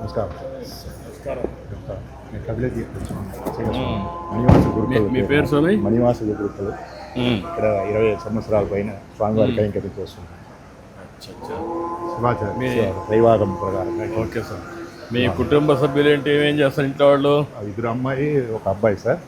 నమస్కారం. నమస్కారం. నేను కపిలకి మణివాస గురుకులు. మీ పేరు స్వామి? మణివాస గురుకులు. ఇక్కడ 25 సంవత్సరాల పైన స్వామివారి కైంకర్యం చేస్తున్నాను. శివాచార్య దైవాగం ప్రకారంగా. Okay sir. మీ కుటుంబ సభ్యులు ఏంటి, ఏమేం చేస్తారు ఇంట్లో వాళ్ళు? 2 అమ్మాయి 1 అబ్బాయి సార్.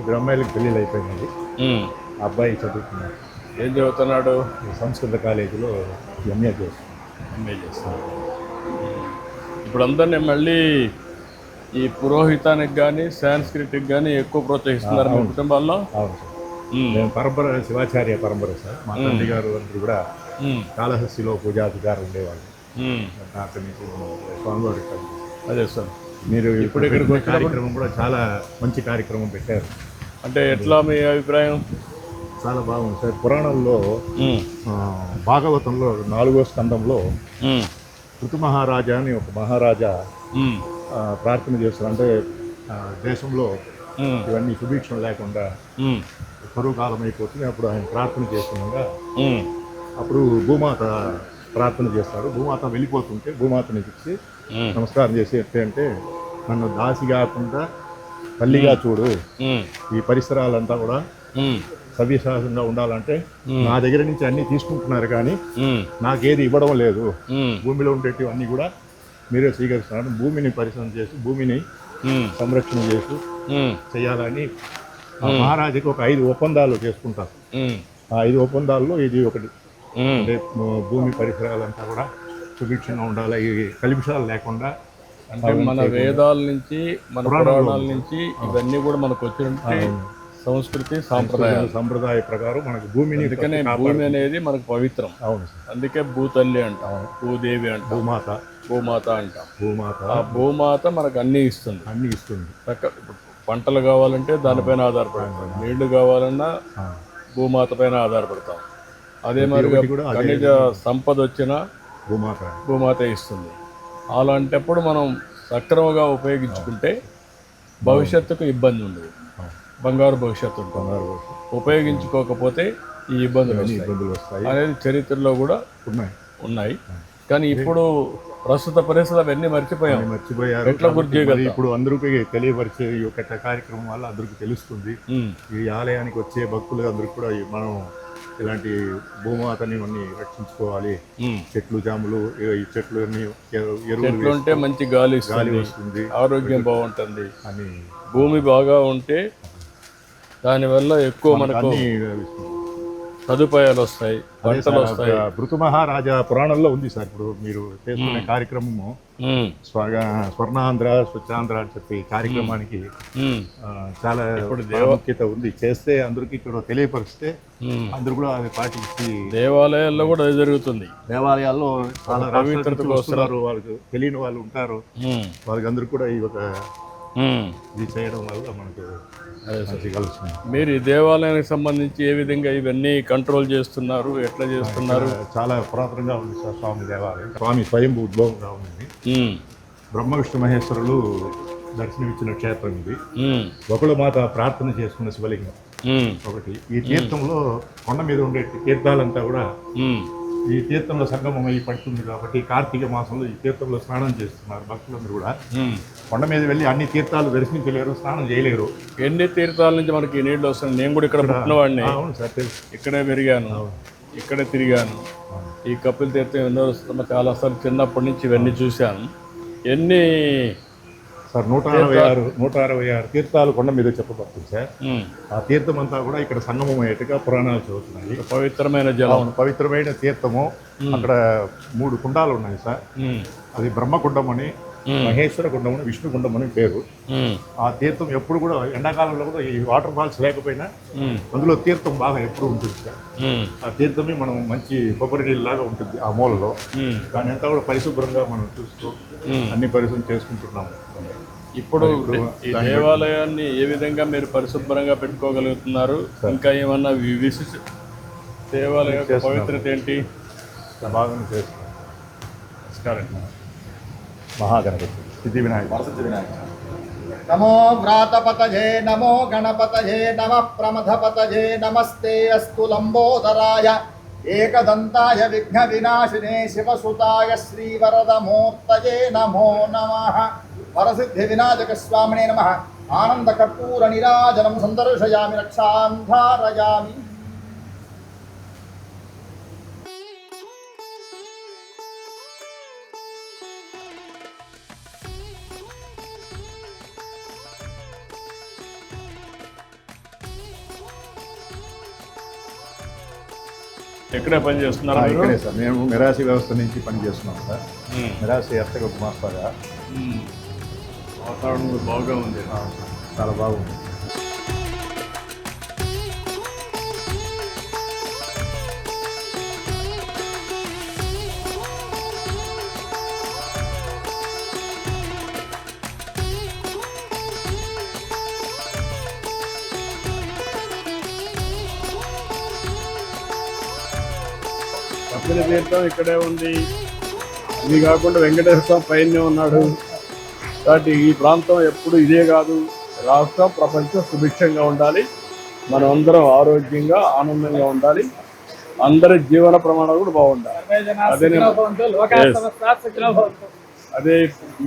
2 అమ్మాయిలకు పెళ్ళిళ్ళు అయిపోయినాయి. అబ్బాయి చదువుతున్నాడు. ఏం చదువుతున్నాడు? సంస్కృత కాలేజీలో ఎంఏ చేస్తున్నాడు. ఎంఏ చేస్తున్నాడు. ఇప్పుడు అందరినీ మళ్ళీ ఈ పురోహితానికి కానీ సాంస్క్రిట్కి కానీ ఎక్కువ ప్రోత్సహిస్తున్నారు మీ కుటుంబాల్లో? అవును సార్. మేము పరంపర శివాచార్య పరంపర సార్. మా తండ్రి గారు అందరూ కూడా కాళహస్తిలో పూజాధికారు ఉండేవాళ్ళు. అక్కడి నుంచి స్వామివారి. అదే సార్. మీరు ఇప్పుడు ఇక్కడికి కార్యక్రమం కూడా చాలా మంచి కార్యక్రమం పెట్టారు. అంటే ఎట్లా మీ అభిప్రాయం? చాలా బాగుంది సార్. పురాణంలో భాగవతంలో 4వ స్కందంలో ఋతు మహారాజా అని ఒక మహారాజా ప్రార్థన చేస్తారు. అంటే దేశంలో ఇవన్నీ సుభిక్షం లేకుండా కరువు కాలం అయిపోతుంది. అప్పుడు ఆయన ప్రార్థన చేస్తుండగా అప్పుడు భూమాత ప్రార్థన చేస్తారు. భూమాత వెళ్ళిపోతుంటే భూమాతని ఇచ్చి నమస్కారం చేసి అంటే నన్ను దాసి కాకుండా తల్లిగా చూడు, ఈ పరిసరాలంతా కూడా సవ్యసాధంగా ఉండాలంటే నా దగ్గర నుంచి అన్ని తీసుకుంటున్నారు కానీ నాకేది ఇవ్వడం లేదు. భూమిలో ఉండేటివన్నీ కూడా మీరే స్వీకరిస్తున్నారు. భూమిని పరిశ్రమ చేసి భూమిని సంరక్షణ చేసి చేయాలని మహారాజుకి ఒక 5 ఒప్పందాలు చేసుకుంటారు. ఆ 5 ఒప్పందాల్లో ఇది ఒకటి. అంటే భూమి పరిసరాలంతా కూడా సుభిక్షంగా ఉండాలి, ఈ కలుషాలు లేకుండా. అంటే మన వేదాల నుంచి మన పురాణాల నుంచి ఇవన్నీ కూడా మనకు వచ్చినట్టు సంస్కృతి సంప్రదాయ ప్రకారం మనకు భూమిని, అందుకనే భూమి అనేది మనకు పవిత్రం. అవును. అందుకే భూతల్లి అంటాం, భూదేవి అంటాం, భూమాత అంటాం. ఆ భూమాత మనకు అన్ని ఇస్తుంది. పంటలు కావాలంటే దానిపైన ఆధారపడతాం, నీళ్లు కావాలన్నా భూమాత పైన ఆధారపడతాం. అదే మరి ఖనిజ సంపద వచ్చినా భూమాత ఇస్తుంది. అలాంటప్పుడు మనం సక్రమంగా ఉపయోగించుకుంటే భవిష్యత్తుకు ఇబ్బంది ఉండదు. బంగారు భవిష్యత్తు ఉంటుంది. ఉపయోగించుకోకపోతే ఈ ఇబ్బందులు వస్తాయి అనేది చరిత్రలో కూడా ఉన్నాయి. కానీ ఇప్పుడు ప్రస్తుత పరిస్థితులు అవన్నీ మర్చిపోయారు. ఎట్లా గుర్తు చేయగలరు? ఇప్పుడు అందరికీ తెలియపరిచే ఈ యొక్క కార్యక్రమం వల్ల అందరికీ తెలుస్తుంది. ఈ ఆలయానికి వచ్చే భక్తులు అందరికీ కూడా మనం ఇలాంటి భూమాతని రక్షించుకోవాలి. చెట్లు జాములు, ఈ చెట్లు ఎరువులు ఉంటే మంచి గాలి వస్తుంది, ఆరోగ్యం బాగుంటుంది అని. భూమి బాగా ఉంటే దానివల్ల ఎక్కువ మనకు సదుపాయాలు వస్తాయి, పంటలు వస్తాయి. ఋతు మహారాజా పురాణంలో ఉంది సార్. ఇప్పుడు మీరు చేసుకునే కార్యక్రమము స్వర్ణాంధ్ర స్వచ్ఛాంధ్ర అని చెప్పి కార్యక్రమానికి చాలా ప్రాముఖ్యత ఉంది. చేస్తే అందరికి ఇక్కడ తెలియపరిస్తే అందరూ కూడా అది పాటించి దేవాలయాల్లో కూడా అది జరుగుతుంది. దేవాలయాల్లో చాలా పవిత్రతకు వస్తున్నారు. వాళ్ళకి తెలియని వాళ్ళు ఉంటారు. వాళ్ళకి అందరూ కూడా ఈ ఒక ఇది చేయడం వల్ల మనకు కలుస్తుంది. మీరు ఈ దేవాలయానికి సంబంధించి ఏ విధంగా ఇవన్నీ కంట్రోల్ చేస్తున్నారు, ఎట్లా చేస్తున్నారు? చాలా పురాతనంగా ఉంది సార్ స్వామి దేవాలయం. స్వామి స్వయంభూ ఉద్భవంగా ఉంది. బ్రహ్మ విష్ణు మహేశ్వరులు దర్శనమిచ్చిన క్షేత్రం ఇది. ఒకళ్ళు మాత ప్రార్థన చేసుకున్న శివలింగం ఒకటి. ఈ తీర్థంలో కొండ మీద ఉండే తీర్థాలంతా కూడా ఈ తీర్థంలో సంగమం అయి పడుతుంది కాబట్టి కార్తీక మాసంలో ఈ తీర్థంలో స్నానం చేస్తున్నారు భక్తులందరూ కూడా. కొండ మీద వెళ్ళి అన్ని తీర్థాలు దర్శించలేరు, స్నానం చేయలేరు. ఎన్ని తీర్థాల నుంచి మనకి నీళ్ళు వస్తున్నాయి. నేను కూడా ఇక్కడ పుట్టినవాడిని. అవును సార్, ఇక్కడే పెరిగాను, ఇక్కడే తిరిగాను. ఈ కపిల తీర్థం ఎన్నో చాలాసార్లు చిన్నప్పటి నుంచి ఇవన్నీ చూశాను. ఎన్ని సార్ 166 తీర్థాలు కొండ మీద చెప్పబడుతుంది సార్. ఆ తీర్థం అంతా కూడా ఇక్కడ సంగమం అయ్యేట్టుగా పురాణాలు చదువుతున్నాయి. పవిత్రమైన జలం, పవిత్రమైన తీర్థము. అక్కడ 3 కుండాలు ఉన్నాయి సార్. అది బ్రహ్మకుండం అని, మహేశ్వర కుండం అని, విష్ణు కుండం అని పేరు. ఆ తీర్థం ఎప్పుడు కూడా ఎండాకాలంలో కూడా ఈ వాటర్ ఫాల్స్ లేకపోయినా అందులో తీర్థం బాగా ఎప్పుడు ఉంటుంది సార్. ఆ తీర్థమే మనం మంచి కొబ్బరి నీళ్ళలాగా ఉంటుంది ఆ మూలలో. దాని అంతా కూడా పరిశుభ్రంగా మనం చూస్తూ అన్ని పరిశుభ్రం చేసుకుంటున్నాము. ఇప్పుడు ఈ దేవాలయాన్ని ఏ విధంగా మీరు పరిశుభ్రంగా పెట్టుకోగలుగుతున్నారు? ఇంకా ఏమన్నా విశిష్ట దేవాలయ పవిత్రత ఏంటి? బాగా చేస్తున్నాం. నమస్కారం. మహాగణపతి సిద్ధి వినాయక. నమో వ్రాతపతయే నమో గణపతయే నమ ప్రమథపతయే నమస్తే అస్తు లంబోదరాయ ఏకదంతాయ విఘ్న వినాశినే శివసుతాయ శ్రీవరదమూర్తయే నమో నమః. వరసిద్ధి వినాయక స్వామినే నమః. ఆనంద కర్పూర నిరాజనం సందర్శయామి రక్షాంధారయామి. ఎక్కడే పని చేస్తున్నారు మీరు? ఇక్కడే సార్, మేము మిరాసి వ్యవస్థ నుంచి పనిచేస్తున్నాం సార్. మిరాసి ఎత్తగా గుమాస్తాగా. వాతావరణం బాగా ఉంది. చాలా బాగుంది. కపిల తీర్థం ఇక్కడే ఉంది. ఇది కాకుండా వెంకటేశ్వర స్వామి పైనే ఉన్నాడు. కాబట్టి ఈ ప్రాంతం ఎప్పుడు ఇదే కాదు, రాష్ట్రం ప్రపంచం సుభిక్షంగా ఉండాలి. మనం అందరం ఆరోగ్యంగా ఆనందంగా ఉండాలి. అందరి జీవన ప్రమాణాలు కూడా బాగుండాలి. అదే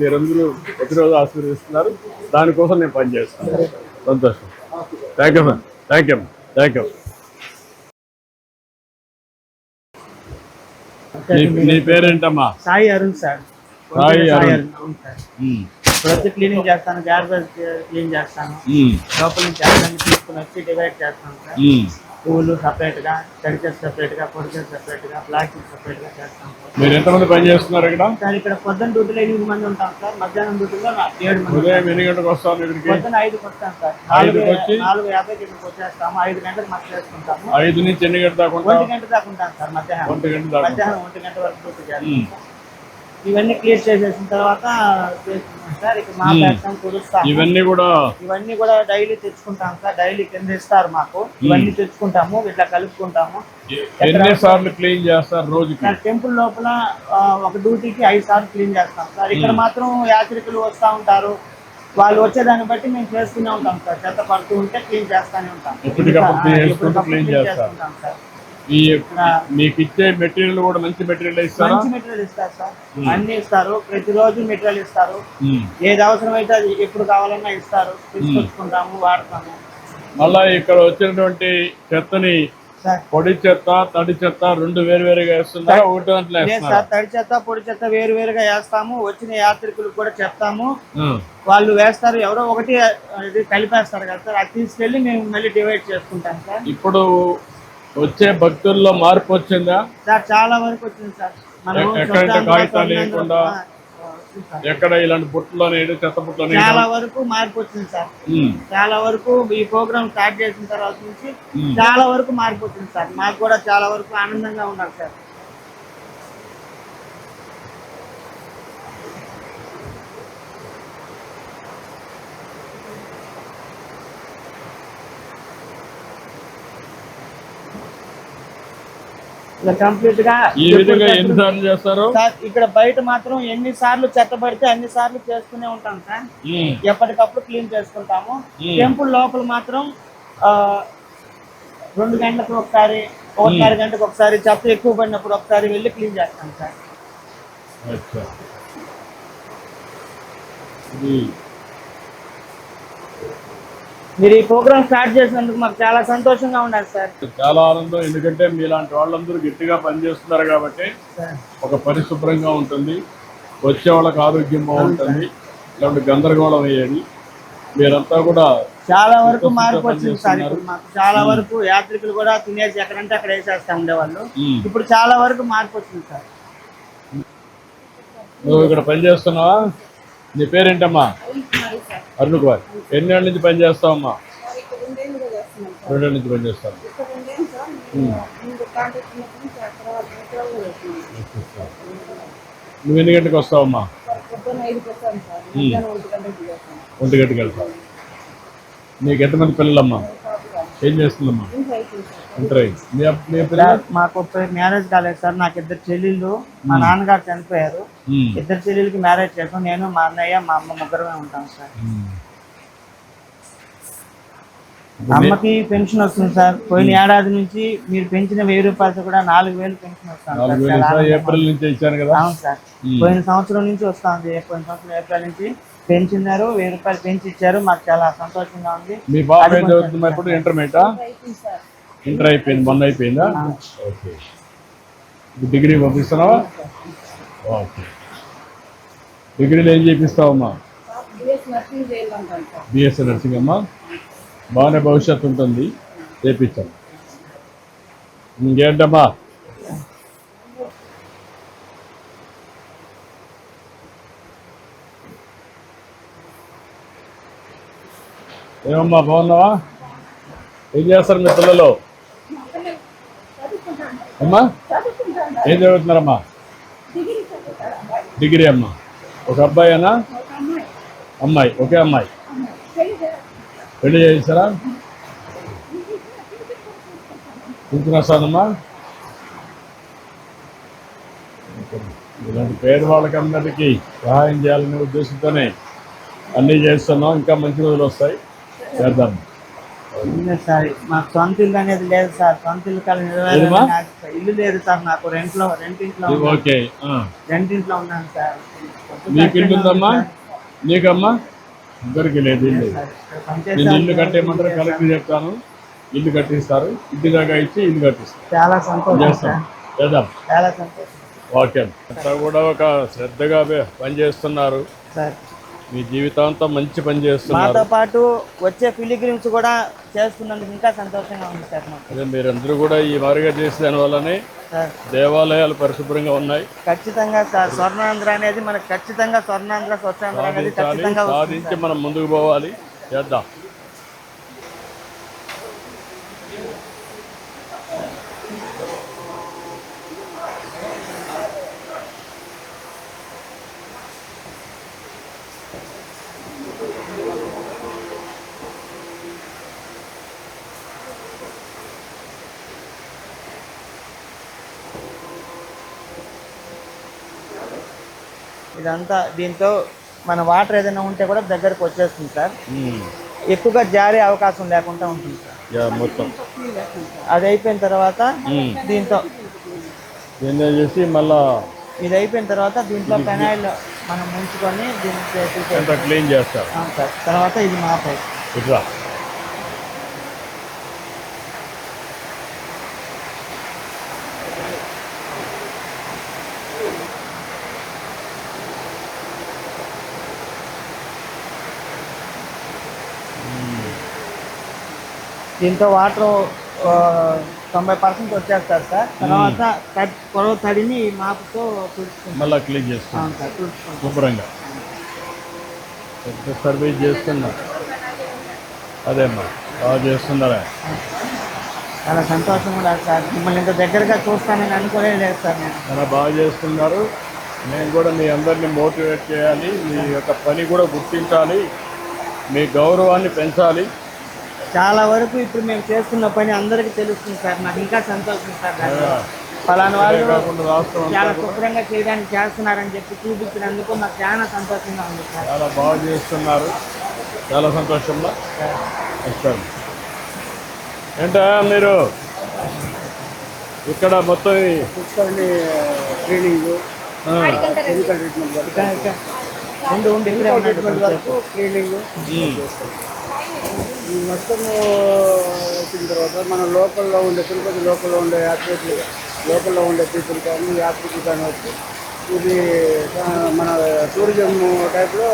మీరందరూ ప్రతిరోజు ఆశీర్వదిస్తున్నారు. దానికోసం నేను పనిచేస్తాను. సంతోషం. Thank you sir. Thank you. Thank you. నీ పేరేంటమ్మా? సాయి అరుణ్ సార్. సాయి అరుణ్. అవును సార్. ప్రతి క్లీనింగ్ చేస్తాను, గార్బేజ్ క్లీన్ చేస్తాను. లోపల నుంచి అన్ని తీసుకుని వచ్చి డివైడ్ చేస్తాను సార్. పూలు సపరేట్ గా, తడిచేసి సపరేట్ గా, పొడిచేసి సపరేట్ గా, ప్లాస్టిక్ సపరేట్ గా చేస్తాం సార్. మీరు ఎంతమంది పని చేస్తున్నారు ఇక్కడ? సార్ ఇక్కడ పొద్దున్న డ్యూటీలో 8 మంది ఉంటాం సార్. మధ్యాహ్నం డ్యూటీలో 7 మంది. ఉదయం ఎన్ని గంటలకు వస్తాను ఇక్కడికి? పొద్దున్న 5కి వస్తాం సార్. 4:50కి ఇక్కడికి వచ్చేస్తాము. 5 గంటలకు మస్తు చేసుకుంటాము. 5 నుంచి ఎన్ని గంటల దాకా? 1 గంట దాకా ఉంటాం సార్. మధ్యాహ్నం 1 గంట వరకు డ్యూటీ చేస్తాం. ఇవన్నీ క్లియర్ చేసేసిన తర్వాత చేసుకుంటాం సార్. ఇక మా ప్యాక్స్ కుదుస్తాం. ఇవన్నీ కూడా డైలీ తెచ్చుకుంటాం సార్. డైలీ కింద ఇస్తారు మాకు. ఇవన్నీ తెచ్చుకుంటాము, ఇట్లా కలుపుకుంటాము. ఎన్ని సార్లు క్లీన్ చేస్తారు రోజుకి? సార్ టెంపుల్ లోపల ఒక డ్యూటీకి 5 సార్లు క్లీన్ చేస్తాం సార్. ఇక్కడ మాత్రం యాత్రికులు వస్తూ ఉంటారు. వాళ్ళు వచ్చేదాన్ని బట్టి మేము చేస్తూనే ఉంటాం సార్. చెత్త పడుతూ ఉంటే క్లీన్ చేస్తూనే ఉంటాం. ఎప్పటికప్పుడు క్లీన్ చేసుకుంటాం సార్. మీకు ఇచ్చే మెటీరియల్ కూడా మంచి మెటీరియల్ ఇస్తారు. మంచి మెటీరియల్ ఇస్తారు సార్. అన్ని ఇస్తారు. ప్రతిరోజు మెటీరియల్ ఇస్తారు. ఏది అవసరమైతే అది ఎప్పుడు కావాలన్నా ఇస్తారు. తీసుకొచ్చుకుంటాము, వాడతాము. మళ్ళా ఇక్కడ వచ్చినటువంటి చెత్తని పొడి చెత్త, తడి చెత్త 2 వేరువేరుగా వేస్తున్నారా? ఒకటి దాంట్లో సార్, తడి చెత్త, పొడి చెత్త వేరువేరుగా వేస్తాము. వచ్చిన యాత్రికులకు కూడా చెప్తాము. వాళ్ళు వేస్తారు. ఎవరో ఒకటి కలిపేస్తారు కదా సార్. అది తీసుకెళ్లి మేము మళ్ళీ డివైడ్ చేసుకుంటాం సార్. ఇప్పుడు వచ్చే భక్తుల్లో మార్పు వచ్చిందా సార్? చాలా వరకు వచ్చింది సార్. ఎక్కడంటే కాగితాలు లేకుండా ఎక్కడ ఇలాంటి బుట్టలోనే చెత్త బుట్టలోనే చాలా వరకు మార్పు వచ్చింది సార్. చాలా వరకు ఈ ప్రోగ్రామ్ స్టార్ట్ చేసిన తర్వాత నుంచి చాలా వరకు మార్పు వచ్చింది సార్. మాకు కూడా చాలా వరకు ఆనందంగా ఉన్నారు సార్. కంప్లీట్ గా ఈ విధంగా ఎన్నిసార్లు చేస్తారు సార్? ఇక్కడ బయట మాత్రం ఎన్ని సార్లు చెత్త పడితే అన్ని సార్లు చేస్తూనే ఉంటాం సార్. ఎప్పటికప్పుడు క్లీన్ చేసుకుంటాము. టెంపుల్ లోపల మాత్రం 2 గంటలకు ఒకసారి, 1.5 గంటకు ఒకసారి, చెత్త ఎక్కువ పడినప్పుడు ఒకసారి వెళ్ళి క్లీన్ చేస్తాం సార్. మీరు ఈ ప్రోగ్రామ్ స్టార్ట్ చేసినందుకు మాకు చాలా సంతోషంగా ఉన్నారు సార్. చాలా ఆనందం. ఎందుకంటే మీలాంటి వాళ్ళందరూ గట్టిగా పనిచేస్తున్నారు కాబట్టి ఒక పరిశుభ్రంగా ఉంటుంది. వచ్చే వాళ్ళకి ఆరోగ్యం బాగుంటుంది. ఇలాంటి గందరగోళం అయ్యేది. మీరంతా కూడా చాలా వరకు మార్పు వచ్చింది సార్. ఇప్పుడు మాకు చాలా వరకు యాత్రికులు కూడా తినేసి ఎక్కడంటే అక్కడ వేసేస్తా ఉండేవాళ్ళు. ఇప్పుడు చాలా వరకు మార్పు వచ్చింది సార్. నువ్వు ఇక్కడ పనిచేస్తున్నావా? నీ పేరేంటమ్మా? అరుణ్ కుమార్. ఎన్నేళ్ళ నుంచి పనిచేస్తావమ్మా? 2 ఏళ్ళ నుంచి పనిచేస్తాను. నువ్వు ఎన్ని గంటలకు వస్తావమ్మా? 1 గంటకి వెళ్తావు. నీకు ఎంతమంది పిల్లలమ్మా? ఏం చేస్తుందమ్మా? మాకు మ్యారేజ్ కాలేదు సార్. నాకు 2 చెల్లెళ్ళు. మా నాన్నగారు చనిపోయారు. 2 చెల్లెళ్ళకి మ్యారేజ్ చేసాం. నేను, మా అన్నయ్య, మా అమ్మ ముగ్గురమే ఉంటాం సార్. అమ్మకి పెన్షన్ వస్తుంది సార్. పోయిన ఏడాది నుంచి మీరు పెంచిన 1000 రూపాయలతో కూడా 4000 పెన్షన్ వస్తుంది సార్. 4000 చాలా ఆనందంగా ఏప్రిల్ ఉంది. నుంచి ఇచ్చాను కదా. అవును సార్. పోయిన సంవత్సరం నుంచి వస్తుంది. పోయిన సంవత్సరం ఏప్రిల్ నుంచి పెంచినారు, 1000 రూపాయలు పెంచి ఇచ్చారు. మాకు చాలా సంతోషంగా ఉంది. మీ బాబు ఏం చదువుతున్నా ఇప్పుడు? ఇంటర్మీడియటా? ఇంటర్ అయిపోయింది, మొన్న అయిపోయిందా? ఓకే. డిగ్రీ పంపిస్తున్నావా? ఓకే. డిగ్రీలో ఏం చేపిస్తావమ్మా? బిఎస్సీ నర్సింగ్ అమ్మా. బాగానే భవిష్యత్తు ఉంటుంది, చేపించాం. ఇంకేంటమ్మా? ఏమమ్మా బాగున్నావా? ఏం చేస్తారు మీ పిల్లలు? అమ్మా ఏం చదువుతున్నారమ్మా? డిగ్రీ అమ్మా. ఒక అబ్బాయేనా? అమ్మాయి. ఒకే అమ్మాయి. పెళ్లి చేస్తారా? కూతురొస్తానమ్మా. ఇలాంటి పేదవాళ్ళకి అందరికీ సహాయం చేయాలనే ఉద్దేశంతోనే అన్నీ చేస్తున్నాం. ఇంకా మంచి రోజులు వస్తాయి, చేద్దాం. సార్ మాకు సొంత ఇల్లు అనేది లేదు సార్. సొంత ఇల్లు ఇల్లు లేదు సార్. నాకు రెంట్ ఇంట్లో ఓకే. రెంట్ ఇంట్లో ఉన్నాను సార్. నీకు ఇల్లు ఉందమ్మా? నీకమ్మా? ఇద్దరికి లేదు ఇల్లు. నేను ఇల్లు కట్టేయమంటారు, కలెక్టర్ చెప్తాను, ఇల్లు కట్టిస్తారు. ఇంటి దాకా ఇచ్చి ఇల్లు కట్టిస్తాను. చాలా సంతోషం చేస్తాం, చేద్దాం. చాలా సంతోషం. ఓకే. అంతా కూడా ఒక శ్రద్ధగా పనిచేస్తున్నారు. సార్ మీ జీవితాంతం మంచి పని చేస్తున్నారు. మాతో పాటు వచ్చే పిలిగ్రిమ్స్ కూడా చేస్తున్నందుకు ఇంకా సంతోషంగా ఉంది సార్ మాకు. అదే మీరందరూ కూడా ఈ మాదిరిగా చేసే దానివల్లనే సార్ దేవాలయాలు పరిశుభ్రంగా ఉన్నాయి. ఖచ్చితంగా సార్. స్వర్ణాంధ్ర అనేది మనకు ఖచ్చితంగా స్వర్ణాంధ్ర స్వచ్ఛాంధ్ర అనేది ఖచ్చితంగా సాధించి మనం ముందుకు పోవాలి, చేద్దాం. ఇదంతా దీంతో మన వాటర్ ఏదైనా ఉంటే కూడా దగ్గరకు వచ్చేస్తుంది సార్. ఎక్కువగా జారే అవకాశం లేకుండా ఉంటుంది సార్. మొత్తం అది అయిపోయిన తర్వాత దీంతో చేసి మళ్ళా ఇది అయిపోయిన తర్వాత దీంట్లో పెనాయిల్ మనం ముంచుకొని దీన్ని క్లీన్ చేస్తారు సార్. తర్వాత ఇది మా పైప్. ఇట్లా దీంతో వాటర్ 90% వచ్చేస్తారు సార్. తర్వాత పొడవ తడిని ఈ మాపుతో తుడుచుకుంటాం. మళ్ళీ క్లీన్ చేస్తాం సార్ తుడుచుకుంటాం శుభ్రంగా. సర్వీస్ చేస్తున్నా. అదేమ్మా బాగా చేస్తున్నారా? చాలా సంతోషం కూడా సార్. మిమ్మల్ని ఇంత దగ్గరగా చూస్తానని అనుకోలేదు లేదు సార్. నేను చాలా బాగా చేస్తున్నారు. నేను కూడా మీ అందరినీ మోటివేట్ చేయాలి. మీ యొక్క పని కూడా గుర్తించాలి, మీ గౌరవాన్ని పెంచాలి. చాలా వరకు ఇప్పుడు మేము చేస్తున్న పని అందరికీ తెలుస్తుంది సార్. నాకు ఇంకా సంతోషం సార్. ఫలానా వాళ్ళు చాలా శుభ్రంగా చేయడానికి చేస్తున్నారని చెప్పి చూపించినందుకు నాకు చాలా సంతోషంగా ఉంది సార్. చాలా బాగా చేస్తున్నారు, చాలా సంతోషంగా వస్తారు. ఏంటా మీరు ఇక్కడ మొత్తం క్లీనింగ్ క్లీనింగ్ ఈ మొత్తం వచ్చిన తర్వాత మన లోకల్లో ఉండే తిరుపతి లోకల్లో ఉండే యాత్రికులు, లోకల్లో ఉండే పీపుల్ కానీ యాత్రికులు కానీ వచ్చి ఇది మన టూరిజం టైప్లో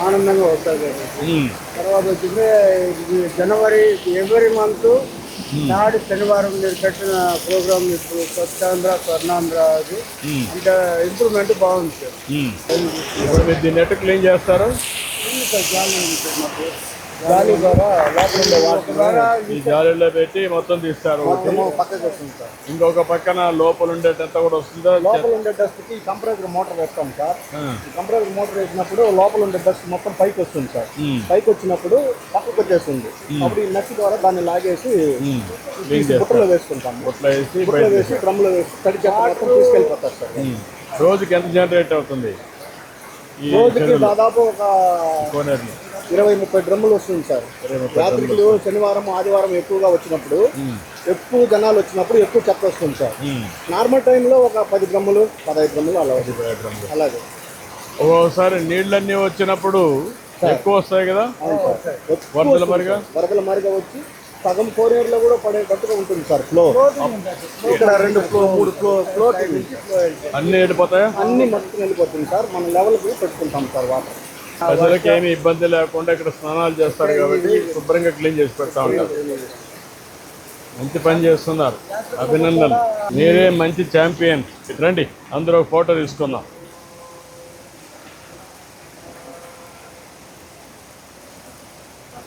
ఆనందంగా వస్తుంది. తర్వాత వచ్చింది జనవరి ఎవ్రీ మంత్ నాడు శనివారం మీరు పెట్టిన ప్రోగ్రామ్ ఇప్పుడు స్వచ్ఛాంధ్ర స్వర్ణాంధ్ర అది అంటే ఇంప్రూవ్మెంట్ బాగుంది సార్. ఇప్పుడు మీరు దీన్ని ఎట్లా క్లీన్ చేస్తారు? గాలి ద్వారా లోపల వాటర్ ద్వారా ఈ జాలీలో పెట్టి మొత్తం తీస్తారు. పక్కకి వస్తుంది సార్. ఇంకొక పక్కన లోపల ఉండేటంతా కూడా వస్తుందా? లోపల ఉండే డస్ట్కి కంప్రెసర్ మోటార్ వేస్తాం సార్. ఈ కంప్రెసర్ మోటార్ వేసినప్పుడు లోపల ఉండే డస్ట్ మొత్తం పైకి వస్తుంది సార్. పైకి వచ్చినప్పుడు పక్కకు వచ్చేస్తుంది. అప్పుడు ఈ నచ్చి ద్వారా దాన్ని లాగేసి బుట్టలో వేసుకుంటాం. బుట్టలో వేసి డ్రమ్లో వేసి తడి చెత్త మొత్తం తీసుకెళ్ళిపోతారు సార్. రోజుకి ఎంత జనరేట్ అవుతుంది? రోజుకి దాదాపు ఒక కోనేరులో 20-30 డ్రమ్ములు వస్తుంది సార్. యాత్రికులు శనివారం ఆదివారం ఎక్కువగా వచ్చినప్పుడు, ఎక్కువ జనాలు వచ్చినప్పుడు ఎక్కువ చెత్త వస్తుంది సార్. నార్మల్ టైంలో ఒక 10 డ్రమ్ములు 15 డ్రమ్ములు అలా వస్తుంది. అలాగే ఒక్కోసారి నీళ్ళన్నీ వచ్చినప్పుడు ఎక్కువ వస్తాయి కదా, వరదల మరిగా వచ్చి సగం కోనేరులో కూడా పడేటట్టుగా ఉంటుంది సార్ ఫ్లో. ఇక్కడ 2 ఫ్లో 3 ఫ్లో అన్ని వెళ్ళిపోతాయా? అన్ని మొత్తం వెళ్ళిపోతుంది సార్. మన లెవెల్కి పెట్టుకుంటాం సార్ వాటర్. ప్రజలకు ఏమి ఇబ్బంది లేకుండా ఇక్కడ స్నానాలు చేస్తారు కాబట్టి శుభ్రంగా క్లీన్ చేసి పెడతా ఉంటారు. మంచి పని చేస్తున్నారు, అభినందనలు. మీరే మంచి ఛాంపియన్. రండి అందరూ ఫోటో తీసుకుందాం.